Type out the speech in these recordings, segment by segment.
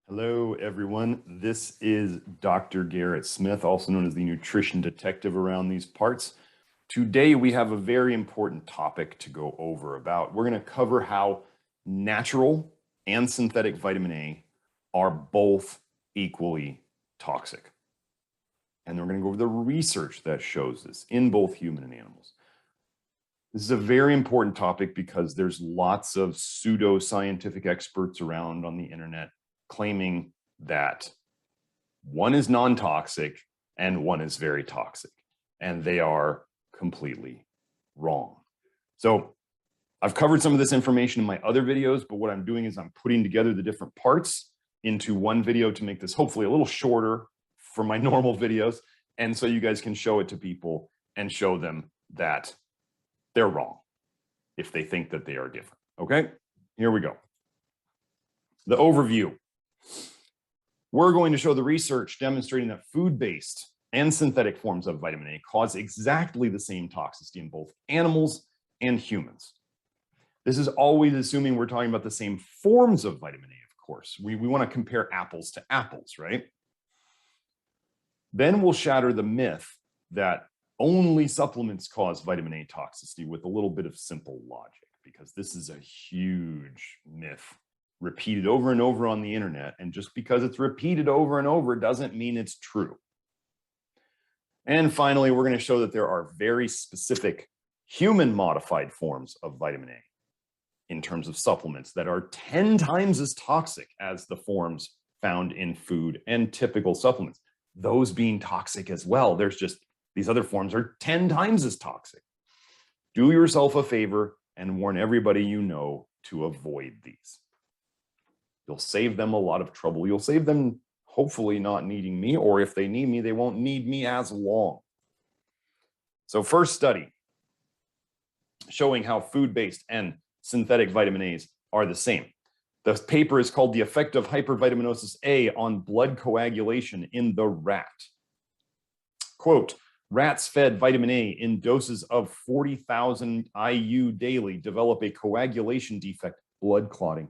Hello, everyone. This is Dr. Garrett Smith, also known as the nutrition detective around these parts. Today, we have a very important topic to go over about. We're going to cover how natural and synthetic vitamin A are both equally toxic. And then we're going to go over the research that shows this in both human and animals. This is a very important topic because there's lots of pseudo-scientific experts around on the internet claiming that one is non-toxic and one is very toxic, and they are completely wrong. So I've covered some of this information in my other videos, but what I'm doing is I'm putting together the different parts into one video to make this hopefully a little shorter for my normal videos, and so you guys can show it to people and show them that they're wrong if they think that they are different. Okay, here we go. The overview. We're going to show the research demonstrating that food-based and synthetic forms of vitamin A cause exactly the same toxicity in both animals and humans. This is always assuming we're talking about the same forms of vitamin A, of course. We want to compare apples to apples, right? Then we'll shatter the myth that only supplements cause vitamin A toxicity with a little bit of simple logic, because this is a huge myth repeated over and over on the internet, and just because it's repeated over and over doesn't mean it's true. And finally, we're going to show that there are very specific human modified forms of vitamin A in terms of supplements that are 10 times as toxic as the forms found in food and typical supplements. Those being toxic as well. There's just these other forms are 10 times as toxic. Do yourself a favor and warn everybody you know to avoid these. You'll save them a lot of trouble. You'll save them hopefully not needing me, or if they need me, they won't need me as long. So first study showing how food-based and synthetic vitamin A's are the same. The paper is called The Effect of Hypervitaminosis A on Blood Coagulation in the Rat. Quote, rats fed vitamin A in doses of 40,000 IU daily develop a coagulation defect, blood clotting,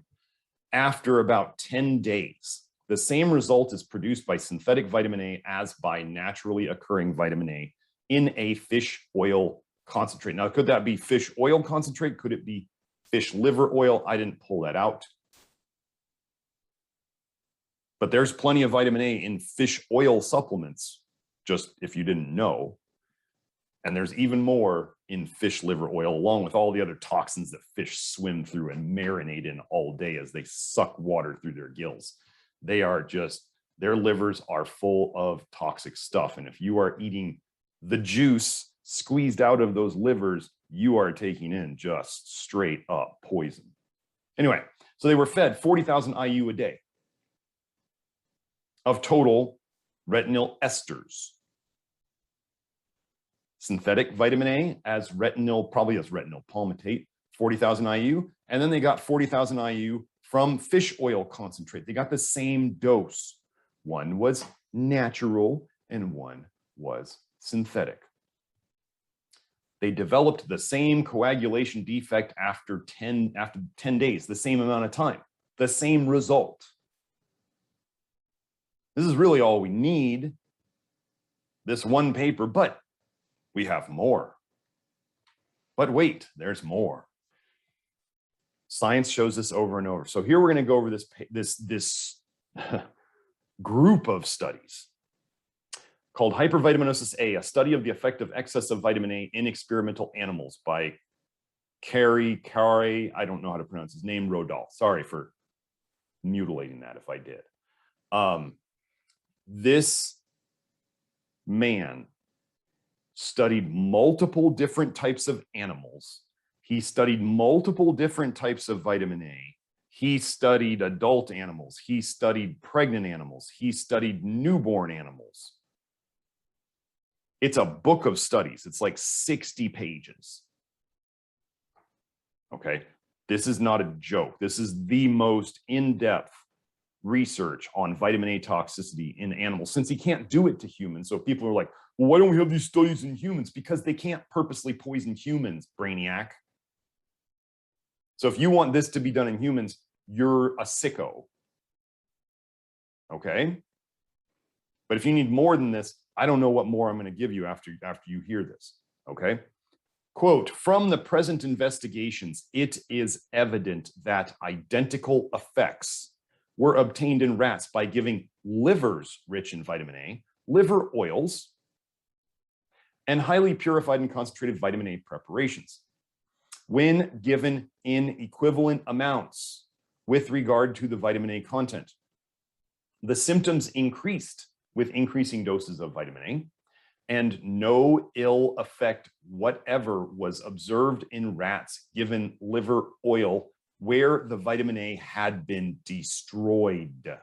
after about 10 days. The same result is produced by synthetic vitamin A as by naturally occurring vitamin A in a fish oil concentrate. Now, could that be fish oil concentrate? Could it be fish liver oil? I didn't pull that out. But there's plenty of vitamin A in fish oil supplements, just if you didn't know. And there's even more in fish liver oil, along with all the other toxins that fish swim through and marinate in all day as they suck water through their gills. They are just, their livers are full of toxic stuff. And if you are eating the juice squeezed out of those livers, you are taking in just straight up poison. Anyway, so they were fed 40,000 IU a day of total retinol esters. Synthetic vitamin A as retinol, probably as retinol palmitate, 40,000 IU. And then they got 40,000 IU from fish oil concentrate. They got the same dose. One was natural and one was synthetic. They developed the same coagulation defect after 10 days, the same amount of time, the same result. This is really all we need, this one paper, but we have more. But wait, there's more. Science shows this over and over. So here we're going to go over this group of studies called Hypervitaminosis A, a study of the effect of excess of vitamin A in experimental animals by Carey, I don't know how to pronounce his name, Rodal. Sorry for mutilating that if I did. This man studied multiple different types of animals. He studied multiple different types of vitamin A. He studied adult animals. He studied pregnant animals. He studied newborn animals. It's a book of studies. It's like 60 pages. Okay, this is not a joke. This is the most in-depth research on vitamin A toxicity in animals, since he can't do it to humans. So people are like, well, why don't we have these studies in humans? Because they can't purposely poison humans, brainiac. So if you want this to be done in humans, you're a sicko. okay? But if you need more than this, I don't know what more I'm going to give you after you hear this, okay? Quote, from the present investigations, it is evident that identical effects were obtained in rats by giving livers rich in vitamin A, liver oils, and highly purified and concentrated vitamin A preparations. When given in equivalent amounts with regard to the vitamin A content, the symptoms increased with increasing doses of vitamin A, and no ill effect whatever was observed in rats given liver oil where the vitamin A had been destroyed.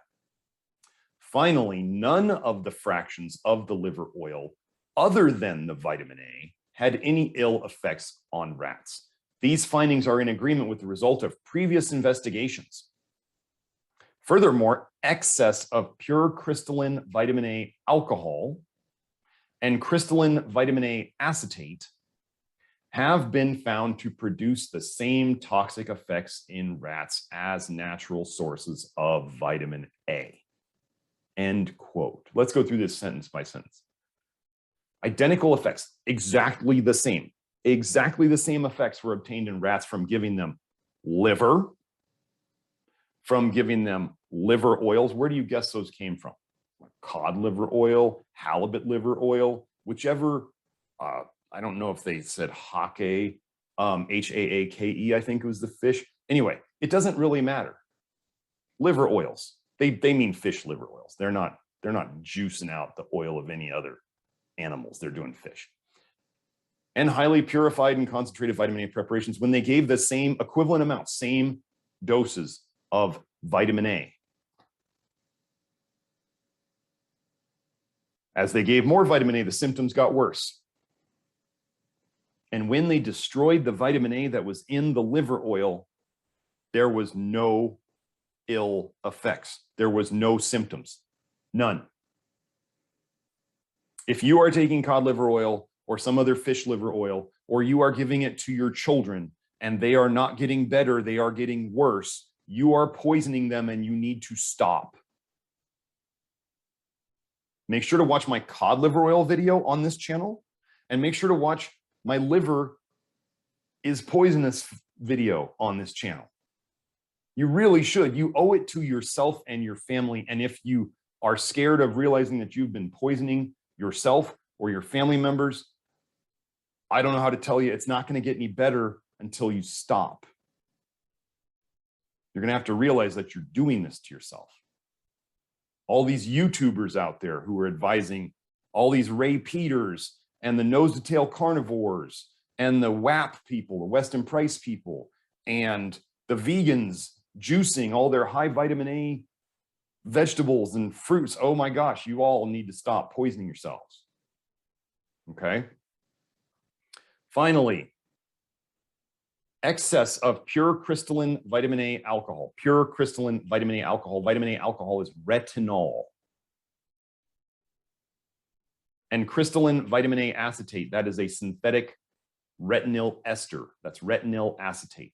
Finally, none of the fractions of the liver oil other than the vitamin A had any ill effects on rats. These findings are in agreement with the result of previous investigations. Furthermore, excess of pure crystalline vitamin A alcohol and crystalline vitamin A acetate have been found to produce the same toxic effects in rats as natural sources of vitamin A. End quote. Let's go through this sentence by sentence. Identical effects, exactly the same. Exactly the same effects were obtained in rats from giving them liver, from giving them liver oils. Where do you guess those came from? Cod liver oil, halibut liver oil, whichever, I don't know if they said hake, H-A-A-K-E, I think it was the fish. Anyway, it doesn't really matter. Liver oils, they mean fish liver oils. They're not juicing out the oil of any other animals. They're doing fish. And highly purified and concentrated vitamin A preparations when they gave the same equivalent amount, same doses of vitamin A. As they gave more vitamin A, the symptoms got worse. And when they destroyed the vitamin A that was in the liver oil, there was no ill effects. There was no symptoms, none. If you are taking cod liver oil or some other fish liver oil, or you are giving it to your children and they are not getting better, they are getting worse, you are poisoning them and you need to stop. Make sure to watch my cod liver oil video on this channel, and make sure to watch my liver is poisonous video on this channel. You really should. You owe it to yourself and your family. And if you are scared of realizing that you've been poisoning yourself or your family members, I don't know how to tell you, it's not going to get any better until you stop. You're going to have to realize that you're doing this to yourself. All these YouTubers out there who are advising all these Ray Peters and the nose to tail carnivores and the WAP people, the Weston Price people, and the vegans juicing all their high vitamin A vegetables and fruits. Oh my gosh, you all need to stop poisoning yourselves. Okay. Finally, excess of pure crystalline vitamin A alcohol. Pure crystalline vitamin A alcohol. Vitamin A alcohol is retinol. And crystalline vitamin A acetate, that is a synthetic retinol ester. That's retinol acetate.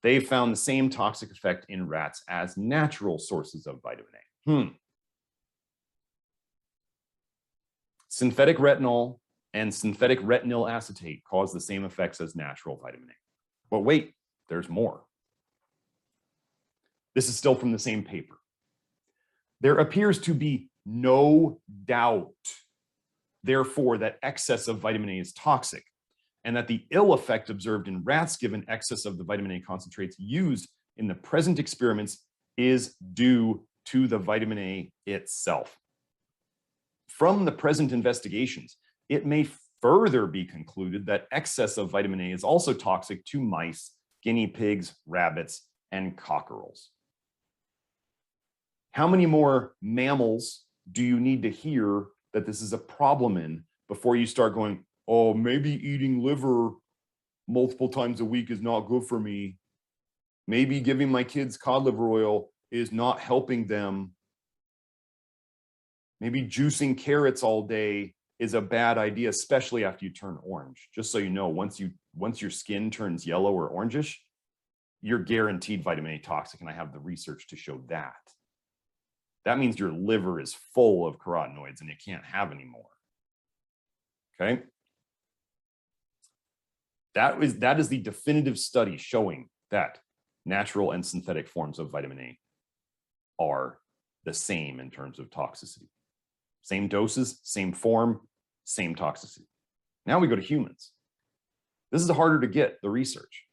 They found the same toxic effect in rats as natural sources of vitamin A. Synthetic retinol and synthetic retinol acetate cause the same effects as natural vitamin A. But wait, there's more. This is still from the same paper. There appears to be no doubt, therefore, that excess of vitamin A is toxic, and that the ill effect observed in rats given excess of the vitamin A concentrates used in the present experiments is due to the vitamin A itself. From the present investigations, it may further be concluded that excess of vitamin A is also toxic to mice, guinea pigs, rabbits, and cockerels. How many more mammals do you need to hear that this is a problem in before you start going, oh, maybe eating liver multiple times a week is not good for me. Maybe giving my kids cod liver oil is not helping them. Maybe juicing carrots all day is a bad idea, especially after you turn orange. Just so you know, once your skin turns yellow or orangish, you're guaranteed vitamin A toxic, and I have the research to show that. that means your liver is full of carotenoids and it can't have any more. Okay? That is the definitive study showing that natural and synthetic forms of vitamin A are the same in terms of toxicity. Same doses, same form, same toxicity. Now we go to humans. This is harder to get, the research.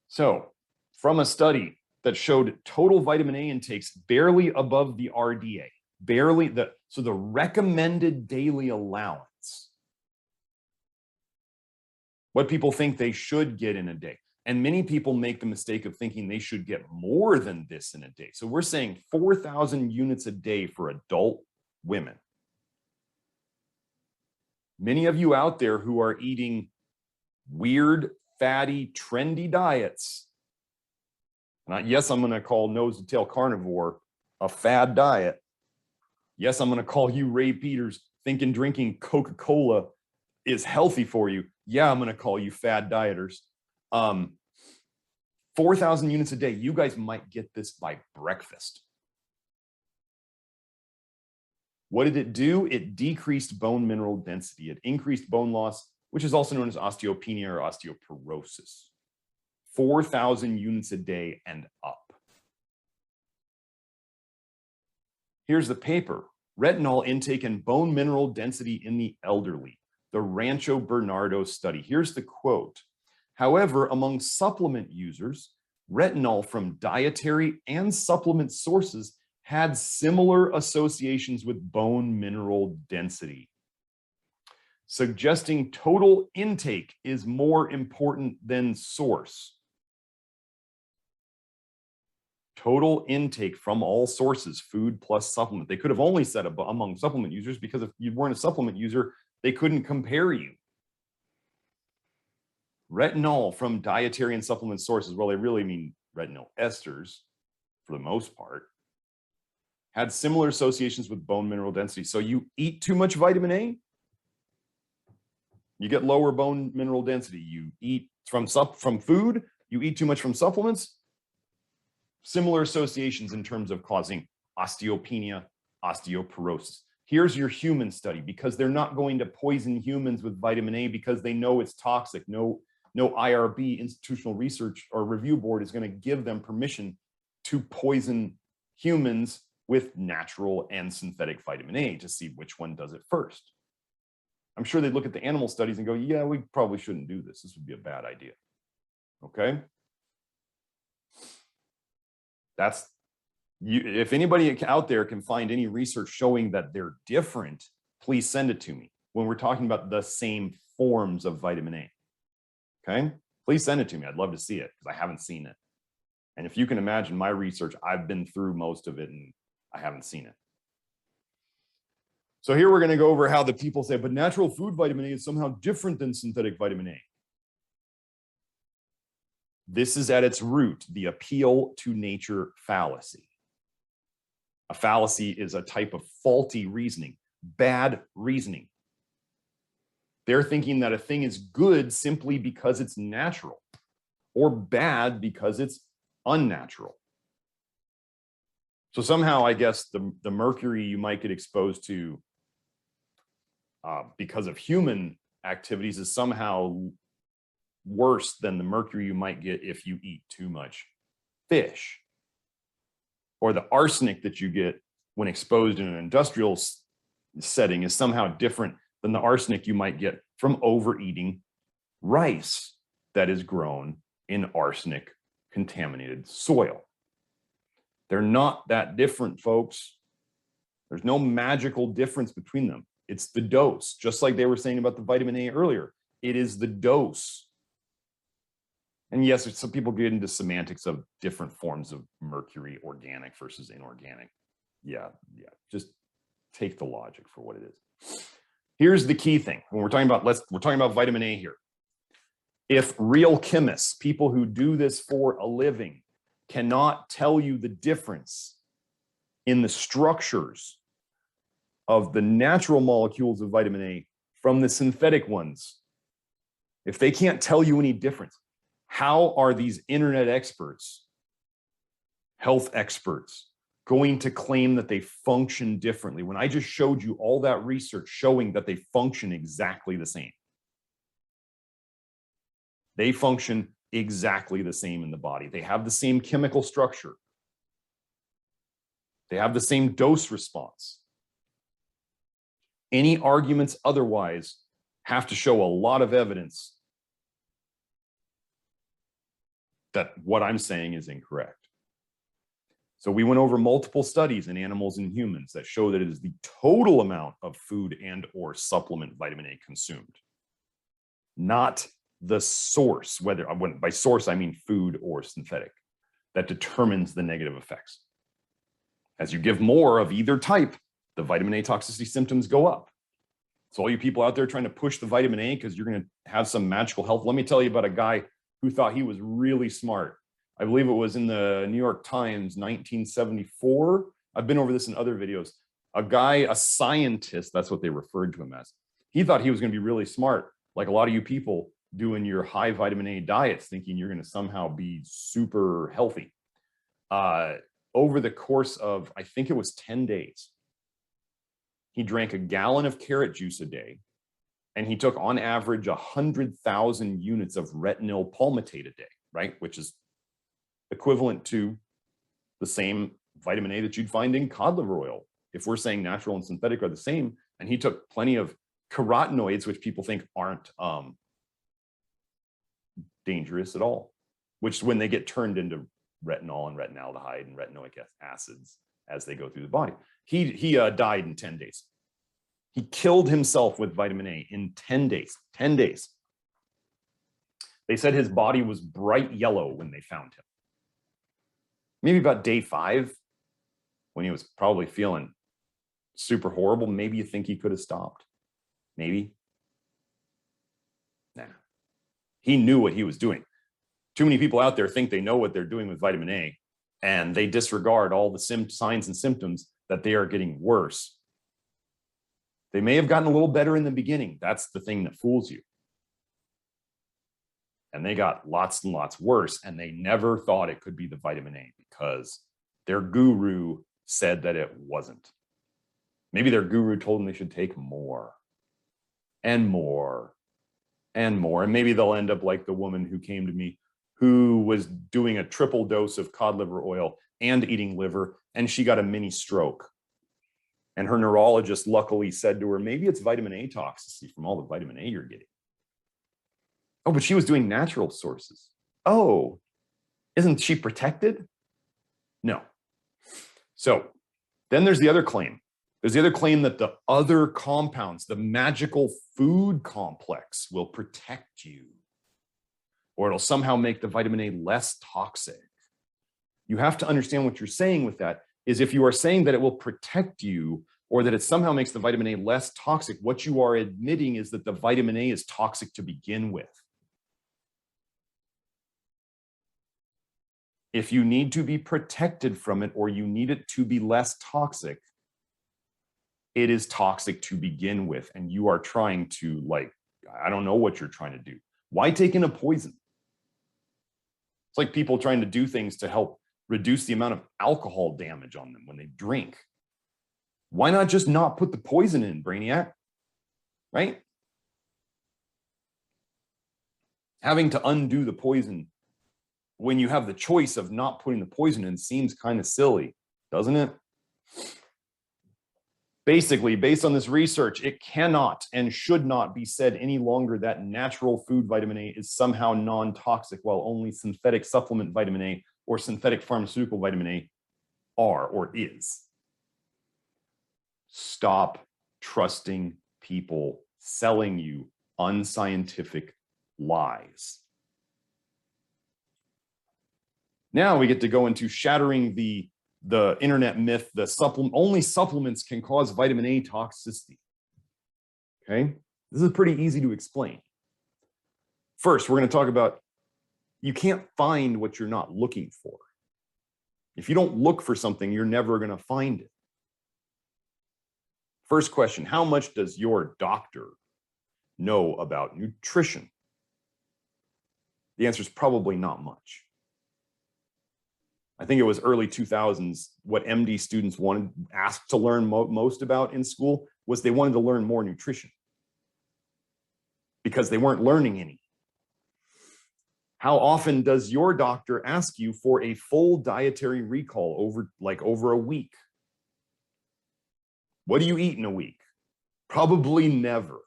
So from a study that showed total vitamin A intakes barely above the RDA, so the recommended daily allowance, what people think they should get in a day. And many people make the mistake of thinking they should get more than this in a day. So we're saying 4,000 units a day for adult women. Many of you out there who are eating weird, fatty, trendy diets. And yes, I'm going to call nose to tail carnivore a fad diet. Yes, I'm going to call you Ray Peters thinking drinking Coca-Cola is healthy for you. Yeah, I'm going to call you fad dieters. 4,000 units a day. You guys might get this by breakfast. What did it do? It decreased bone mineral density. It increased bone loss, which is also known as osteopenia or osteoporosis. 4,000 units a day and up. Here's the paper. Retinol intake and bone mineral density in the elderly. The Rancho Berardo study. Here's the quote. However, among supplement users, retinol from dietary and supplement sources had similar associations with bone mineral density, suggesting total intake is more important than source. Total intake from all sources, food plus supplement. They could have only said among supplement users because if you weren't a supplement user, they couldn't compare you. Retinol from dietary and supplement sources, well, they really mean retinol esters for the most part, had similar associations with bone mineral density. So you eat too much vitamin A, you get lower bone mineral density. You eat from food, you eat too much from supplements, similar associations in terms of causing osteopenia, osteoporosis. Here's your human study, because they're not going to poison humans with vitamin A because they know it's toxic. No IRB, Institutional Research or Review Board, is going to give them permission to poison humans with natural and synthetic vitamin A to see which one does it first. I'm sure they'd look at the animal studies and go, yeah, we probably shouldn't do this. This would be a bad idea. Okay? That's if anybody out there can find any research showing that they're different, please send it to me when we're talking about the same forms of vitamin A. Okay? Please send it to me. I'd love to see it because I haven't seen it. And if you can imagine my research, I've been through most of it and I haven't seen it. So here we're going to go over how the people say, but natural food vitamin A is somehow different than synthetic vitamin A. This is at its root, the appeal to nature fallacy. A fallacy is a type of faulty reasoning, bad reasoning. They're thinking that a thing is good simply because it's natural, or bad because it's unnatural. So somehow, I guess, the mercury you might get exposed to because of human activities is somehow worse than the mercury you might get if you eat too much fish. Or the arsenic that you get when exposed in an industrial setting is somehow different than the arsenic you might get from overeating rice that is grown in arsenic contaminated soil. They're not that different, folks. There's no magical difference between them. It's the dose, just like they were saying about the vitamin A earlier. It is the dose. And yes, some people get into semantics of different forms of mercury, organic versus inorganic. Yeah, just take the logic for what it is. Here's the key thing. When we're talking about vitamin A here. If real chemists, people who do this for a living, cannot tell you the difference in the structures of the natural molecules of vitamin A from the synthetic ones, if they can't tell you any difference, how are these internet experts, health experts, going to claim that they function differently when I just showed you all that research showing that they function exactly the same? They function exactly the same in the body. They have the same chemical structure. They have the same dose response. Any arguments otherwise have to show a lot of evidence that what I'm saying is incorrect. So we went over multiple studies in animals and humans that show that it is the total amount of food and or supplement vitamin A consumed, not the source, whether by source I mean food or synthetic, that determines the negative effects. As you give more of either type, the vitamin A toxicity symptoms go up. So all you people out there trying to push the vitamin A because you're going to have some magical health, let me tell you about a guy who thought he was really smart. I believe it was in the New York Times, 1974. I've been over this in other videos. A guy, a scientist, that's what they referred to him as. He thought he was going to be really smart, like a lot of you people doing your high vitamin A diets, thinking you're going to somehow be super healthy. Over the course of, I think it was 10 days, he drank a gallon of carrot juice a day, and he took on average 100,000 units of retinol palmitate a day, right? Which is equivalent to the same vitamin A that you'd find in cod liver oil. If we're saying natural and synthetic are the same, and he took plenty of carotenoids, which people think aren't dangerous at all, which when they get turned into retinol and retinaldehyde and retinoic acids as they go through the body. He died in 10 days. He killed himself with vitamin A in 10 days. 10 days. They said his body was bright yellow when they found him. Maybe about day 5, when he was probably feeling super horrible, maybe you think he could have stopped. Maybe. Nah. He knew what he was doing. Too many people out there think they know what they're doing with vitamin A, and they disregard all the signs and symptoms that they are getting worse. They may have gotten a little better in the beginning. That's the thing that fools you. And they got lots and lots worse, and they never thought it could be the vitamin A because their guru said that it wasn't. Maybe their guru told them they should take more and more and more. And maybe they'll end up like the woman who came to me who was doing a triple dose of cod liver oil and eating liver, and she got a mini stroke. And her neurologist luckily said to her, maybe it's vitamin A toxicity from all the vitamin A you're getting. Oh, but she was doing natural sources. Oh, isn't she protected? No. So then there's the other claim. There's the other claim that the other compounds, the magical food complex, will protect you, or it'll somehow make the vitamin A less toxic. You have to understand what you're saying with that is if you are saying that it will protect you or that it somehow makes the vitamin A less toxic, what you are admitting is that the vitamin A is toxic to begin with. If you need to be protected from it or you need it to be less toxic, it is toxic to begin with. And you are trying to, like, I don't know what you're trying to do. Why take in a poison? It's like people trying to do things to help reduce the amount of alcohol damage on them when they drink. Why not just not put the poison in, Brainiac? Right? Having to undo the poison when you have the choice of not putting the poison in seems kind of silly, doesn't it? Basically, based on this research, it cannot and should not be said any longer that natural food vitamin A is somehow non-toxic, while only synthetic supplement vitamin A or synthetic pharmaceutical vitamin A are or is. Stop trusting people selling you unscientific lies. Now we get to go into shattering the internet myth, only supplements can cause vitamin A toxicity. Okay, this is pretty easy to explain. First, we're going to talk about you can't find what you're not looking for. If you don't look for something, you're never going to find it. First question, how much does your doctor know about nutrition? The answer is probably not much. I think it was early 2000s, what MD students asked to learn most about in school was they wanted to learn more nutrition because they weren't learning any. How often does your doctor ask you for a full dietary recall over a week? What do you eat in a week? Probably never.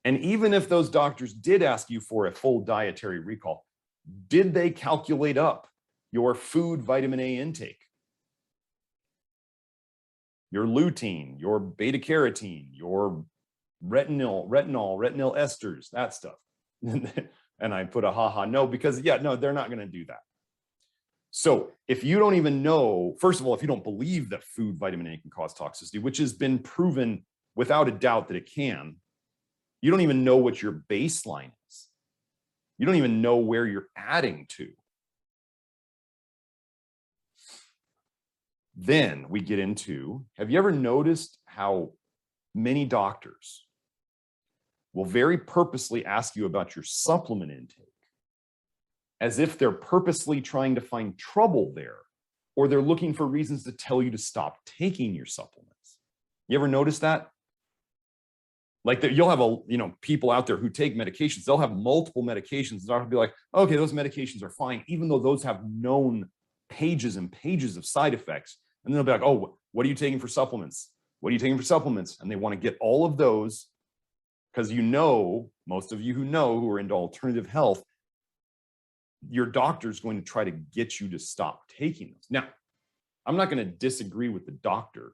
And even if those doctors did ask you for a full dietary recall, did they calculate up your food vitamin A intake? Your lutein, your beta carotene, your retinol esters, that stuff. And I put a haha no, because yeah, no, they're not going to do that. So if you don't even know, first of all, if you don't believe that food vitamin A can cause toxicity, which has been proven without a doubt that it can, you don't even know what your baseline is. You don't even know where you're adding to. Then we get into, have you ever noticed how many doctors will very purposely ask you about your supplement intake as if they're purposely trying to find trouble there, or they're looking for reasons to tell you to stop taking your supplements? You ever notice that? Like that, you'll have people out there who take medications. They'll have multiple medications. The doctor will be like, okay, those medications are fine, even though those have known pages and pages of side effects. And then they'll be like, oh, what are you taking for supplements? What are you taking for supplements? And they want to get all of those because most of you who are into alternative health, your doctor's going to try to get you to stop taking those. Now, I'm not going to disagree with the doctor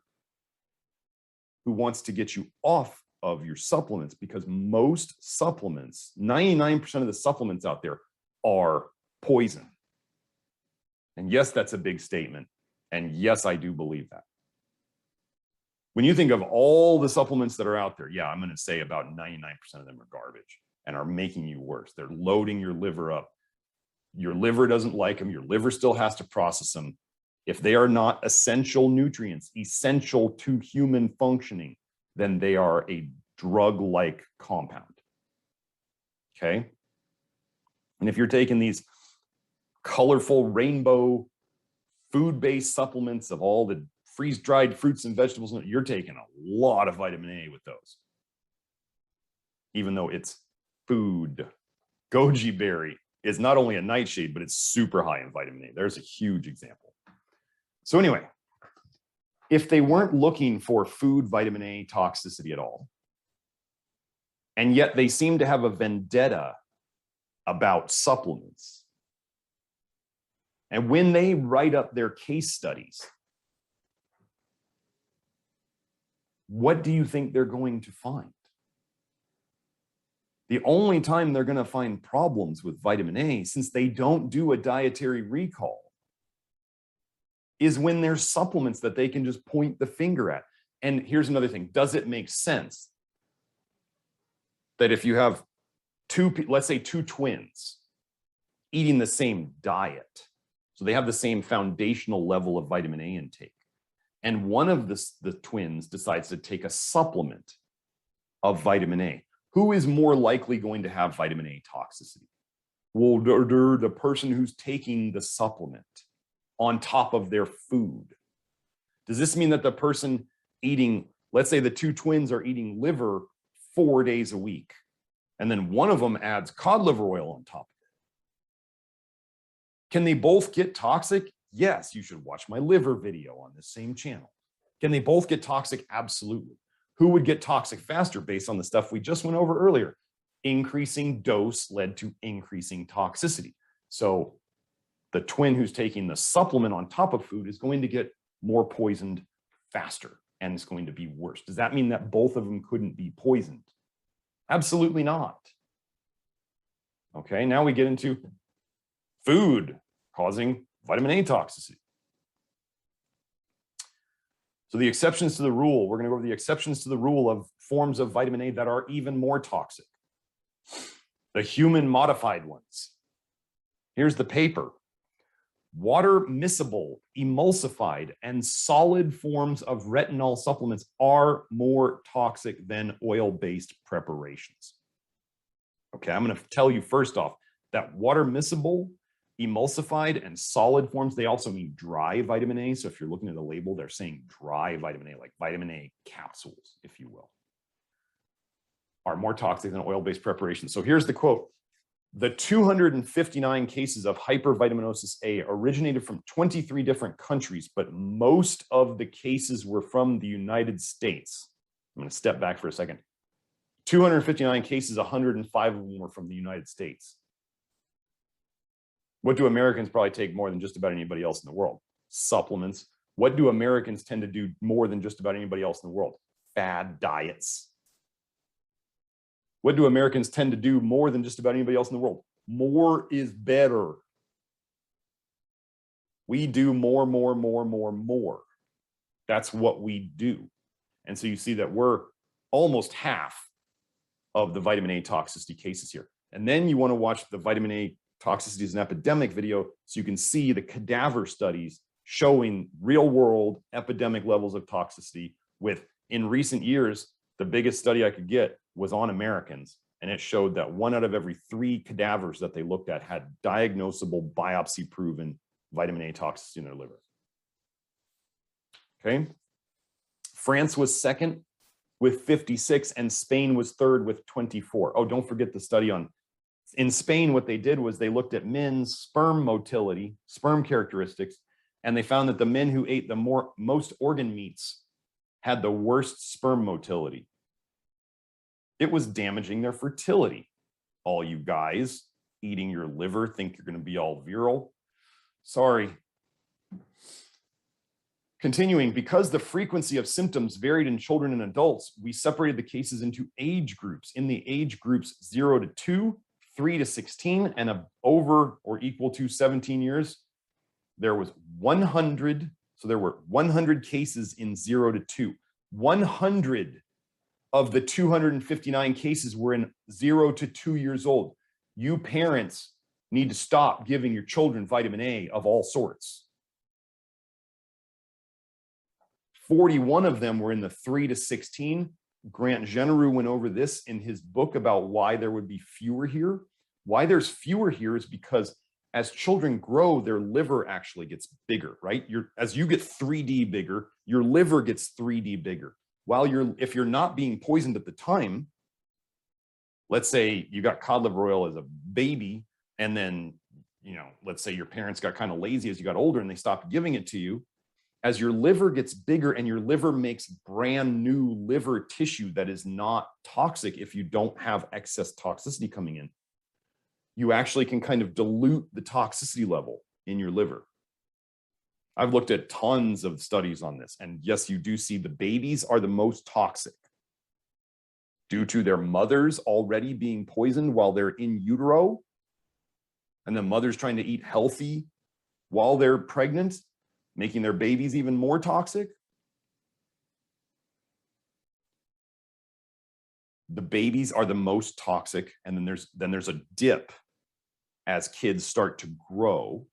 who wants to get you off of your supplements, because most supplements, 99% of the supplements out there are poison. And yes, that's a big statement. And yes, I do believe that. When you think of all the supplements that are out there, yeah, I'm going to say about 99% of them are garbage and are making you worse. They're loading your liver up. Your liver doesn't like them. Your liver still has to process them. If they are not essential nutrients, essential to human functioning, then they are a drug-like compound. Okay? And if you're taking these colorful rainbow food-based supplements of all the freeze-dried fruits and vegetables, you're taking a lot of vitamin A with those, even though it's food. Goji berry is not only a nightshade, but it's super high in vitamin A. There's a huge example. So anyway, if they weren't looking for food vitamin A toxicity at all, and yet they seem to have a vendetta about supplements, and when they write up their case studies, what do you think they're going to find? The only time they're going to find problems with vitamin A, since they don't do a dietary recall, is when there's supplements that they can just point the finger at. And here's another thing. Does it make sense that if you have let's say two twins eating the same diet, so they have the same foundational level of vitamin A intake, and one of the twins decides to take a supplement of vitamin A, who is more likely going to have vitamin A toxicity? Well, the person who's taking the supplement on top of their food. Does this mean that the person eating, let's say the two twins are eating liver 4 days a week, and then one of them adds cod liver oil on top of it? Can they both get toxic? Yes, you should watch my liver video on this same channel. Can they both get toxic? Absolutely. Who would get toxic faster based on the stuff we just went over earlier? Increasing dose led to increasing toxicity. So the twin who's taking the supplement on top of food is going to get more poisoned faster, and it's going to be worse. Does that mean that both of them couldn't be poisoned? Absolutely not. Okay, now we get into food causing vitamin A toxicity. So the exceptions to the rule, we're going to go over the exceptions to the rule of forms of vitamin A that are even more toxic. The human modified ones. Here's the paper. Water miscible, emulsified, and solid forms of retinol supplements are more toxic than oil-based preparations. Okay, I'm going to tell you first off that water miscible, emulsified and solid forms. They also mean dry vitamin A. So if you're looking at the label, they're saying dry vitamin A, like vitamin A capsules, if you will, are more toxic than oil-based preparations. So here's the quote. The 259 cases of hypervitaminosis A originated from 23 different countries, but most of the cases were from the United States. I'm going to step back for a second. 259 cases, 105 of them were from the United States. What do Americans probably take more than just about anybody else in the world? Supplements. What do Americans tend to do more than just about anybody else in the world? Fad diets. What do Americans tend to do more than just about anybody else in the world? More is better. We do more, more, more, more, more. That's what we do. And so you see that we're almost half of the vitamin A toxicity cases here. And then you want to watch the vitamin A toxicity as an epidemic video so you can see the cadaver studies showing real world epidemic levels of toxicity with, in recent years, the biggest study I could get was on Americans, and it showed that 1 out of every 3 cadavers that they looked at had diagnosable biopsy-proven vitamin A toxicity in their liver. Okay. France was second with 56, and Spain was third with 24. Oh, don't forget the study on, in Spain, what they did was they looked at men's sperm motility, sperm characteristics, and they found that the men who ate the most organ meats had the worst sperm motility. It was damaging their fertility. All you guys eating your liver think you're going to be all virile. Sorry. Continuing, because the frequency of symptoms varied in children and adults, we separated the cases into age groups. In the age groups 0 to 2, 3 to 16, and over or equal to 17 years, there was 100. So there were 100 cases in 0 to 2. 100 of the 259 cases were in 0 to 2 years old. You parents need to stop giving your children vitamin A of all sorts. 41 of them were in the 3 to 16. Grant Genereux went over this in his book about why there would be fewer here. Why there's fewer here is because as children grow, their liver actually gets bigger, right? As you get 3D bigger, your liver gets 3D bigger. While if you're not being poisoned at the time, let's say you got cod liver oil as a baby, and then, let's say your parents got kind of lazy as you got older and they stopped giving it to you. As your liver gets bigger and your liver makes brand new liver tissue that is not toxic if you don't have excess toxicity coming in, you actually can kind of dilute the toxicity level in your liver. I've looked at tons of studies on this, and yes, you do see the babies are the most toxic due to their mothers already being poisoned while they're in utero, and the mothers trying to eat healthy while they're pregnant, making their babies even more toxic. The babies are the most toxic, and then there's a dip as kids start to grow.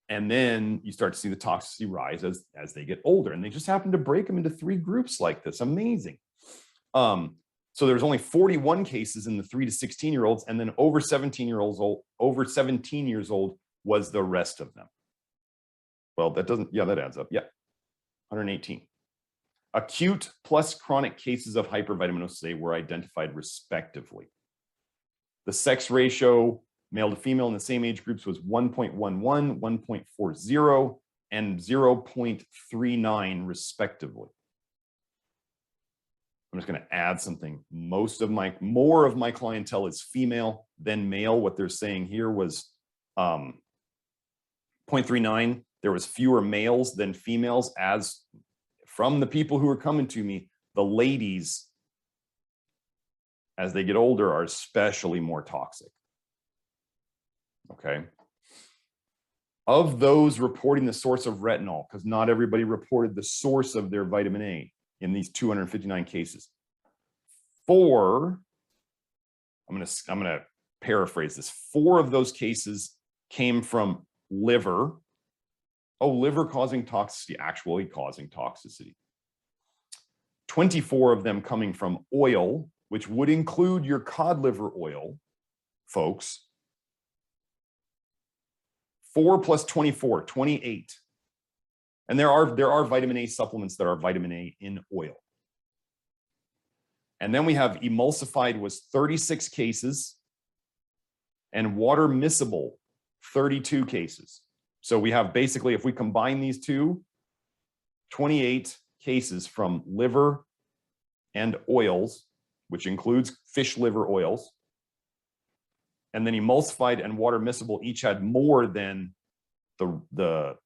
And then you start to see the toxicity rise as they get older. And they just happen to break them into 3 groups like this. Amazing. So there's only 41 cases in the 3 to 16-year-olds, and then over 17 years old was the rest of them. Well, that adds up. Yeah, 118. Acute plus chronic cases of hypervitaminosis A were identified respectively. The sex ratio, male to female in the same age groups, was 1.11, 1.40, and 0.39 respectively. I'm just going to add something. More of my clientele is female than male. What they're saying here was 0.39. There was fewer males than females, as from the people who are coming to me, the ladies, as they get older, are especially more toxic. Okay. Of those reporting the source of retinol, because not everybody reported the source of their vitamin A in these 259 cases. 4, I'm going to paraphrase this. 4 of those cases came from liver. Oh, liver causing toxicity, actually causing toxicity. 24 of them coming from oil, which would include your cod liver oil, folks. 4 plus 24, 28. And there are vitamin A supplements that are vitamin A in oil. And then we have emulsified was 36 cases and water miscible 32 cases. So we have basically, if we combine these two, 28 cases from liver and oils, which includes fish liver oils. And then emulsified and water miscible each had more than the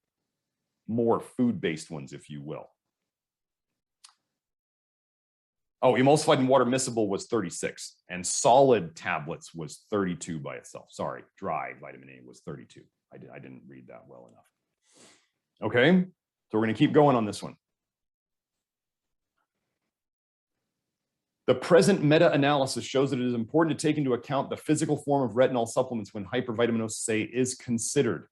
more food-based ones, if you will. Oh, emulsified and water miscible was 36, and solid tablets was 32 by itself. Sorry, dry vitamin A was 32. I didn't read that well enough. Okay, so we're going to keep going on this one. The present meta-analysis shows that it is important to take into account the physical form of retinol supplements when hypervitaminosis A is considered.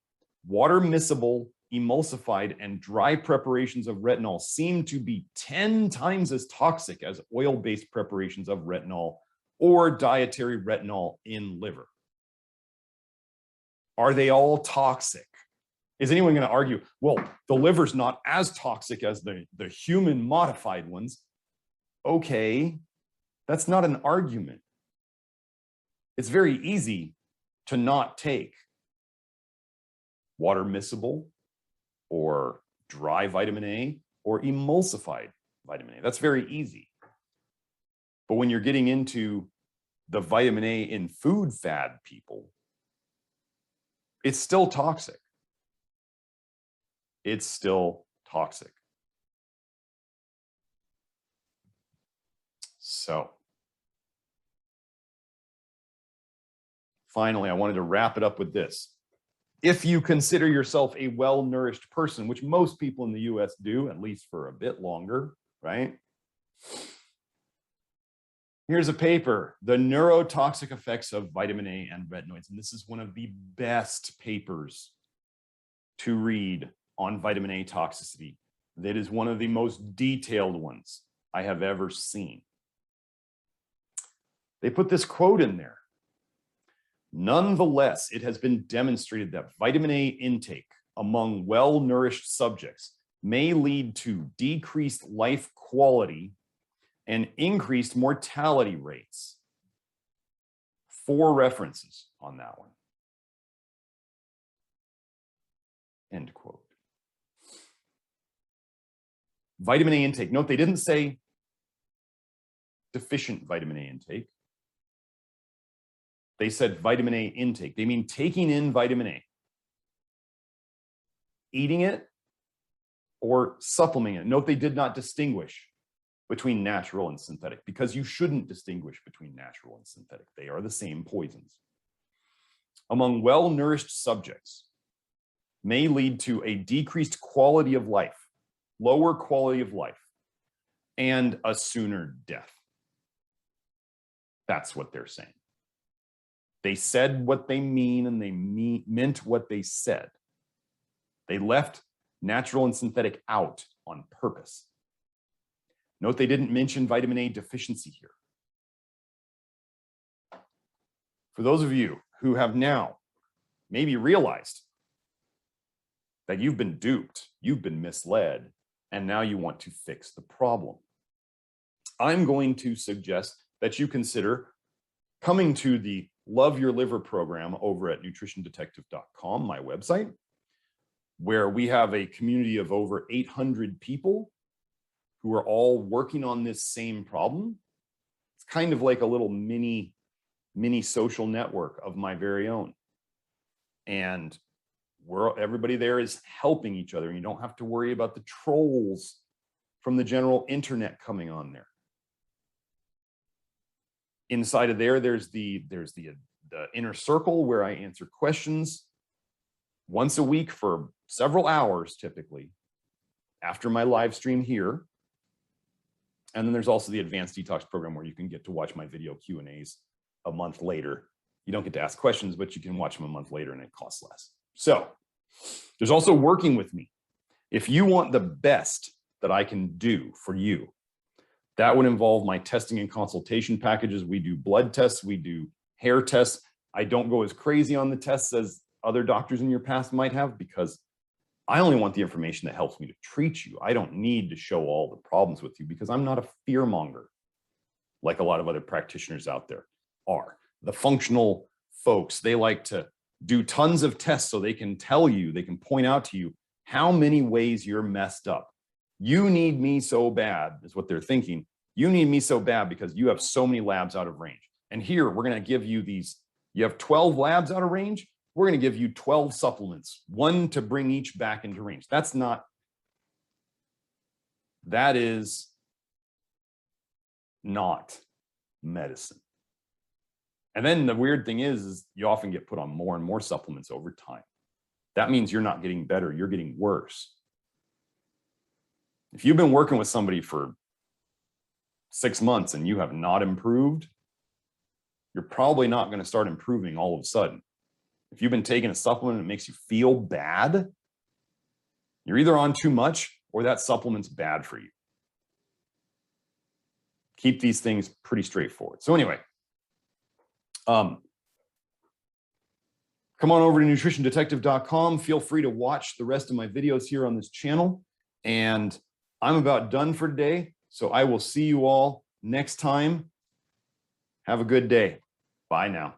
Water miscible, emulsified, and dry preparations of retinol seem to be 10 times as toxic as oil-based preparations of retinol or dietary retinol in liver. Are they all toxic? Is anyone going to argue, well, the liver's not as toxic as the human modified ones? Okay, that's not an argument. It's very easy to not take water miscible or dry vitamin A or emulsified vitamin A. That's very easy. But when you're getting into the vitamin A in food fad people, it's still toxic. It's still toxic. So finally, I wanted to wrap it up with this. If you consider yourself a well-nourished person, which most people in the US do, at least for a bit longer, right? Here's a paper, The Neurotoxic Effects of Vitamin A and Retinoids. And this is one of the best papers to read on vitamin A toxicity. That is one of the most detailed ones I have ever seen. They put this quote in there. Nonetheless, it has been demonstrated that vitamin A intake among well-nourished subjects may lead to decreased life quality and increased mortality rates. 4 references on that one. End quote. Vitamin A intake. Note they didn't say deficient vitamin A intake. They said vitamin A intake. They mean taking in vitamin A, eating it, or supplementing it. Note they did not distinguish between natural and synthetic, because you shouldn't distinguish between natural and synthetic. They are the same poisons. Among well-nourished subjects may lead to a decreased quality of life, lower quality of life, and a sooner death. That's what they're saying. They said what they mean, and they meant what they said. They left natural and synthetic out on purpose. Note they didn't mention vitamin A deficiency here. For those of you who have now maybe realized that you've been duped, you've been misled, and now you want to fix the problem, I'm going to suggest that you consider coming to the Love Your Liver program over at nutritiondetective.com, my website, where we have a community of over 800 people who are all working on this same problem. It's kind of like a little mini social network of my very own. And everybody there is helping each other. And you don't have to worry about the trolls from the general internet coming on there. Inside of there, there's the inner circle where I answer questions once a week for several hours, typically, after my live stream here. And then there's also the advanced detox program where you can get to watch my video Q&As a month later. You don't get to ask questions, but you can watch them a month later and it costs less. So there's also working with me. If you want the best that I can do for you, that would involve my testing and consultation packages. We do blood tests, we do hair tests. I don't go as crazy on the tests as other doctors in your past might have, because I only want the information that helps me to treat you. I don't need to show all the problems with you, because I'm not a fear monger like a lot of other practitioners out there are. The functional folks, they like to do tons of tests so they can tell you, they can point out to you how many ways you're messed up. You need me so bad, is what they're thinking. You need me so bad because you have so many labs out of range. And here, we're going to give you these, you have 12 labs out of range. We're going to give you 12 supplements, one to bring each back into range. That is not medicine. And then the weird thing is you often get put on more and more supplements over time. That means you're not getting better, you're getting worse. If you've been working with somebody for 6 months and you have not improved, you're probably not going to start improving all of a sudden. If you've been taking a supplement and it makes you feel bad, you're either on too much or that supplement's bad for you. Keep these things pretty straightforward. So anyway, come on over to nutritiondetective.com. Feel free to watch the rest of my videos here on this channel. And I'm about done for today. So I will see you all next time. Have a good day. Bye now.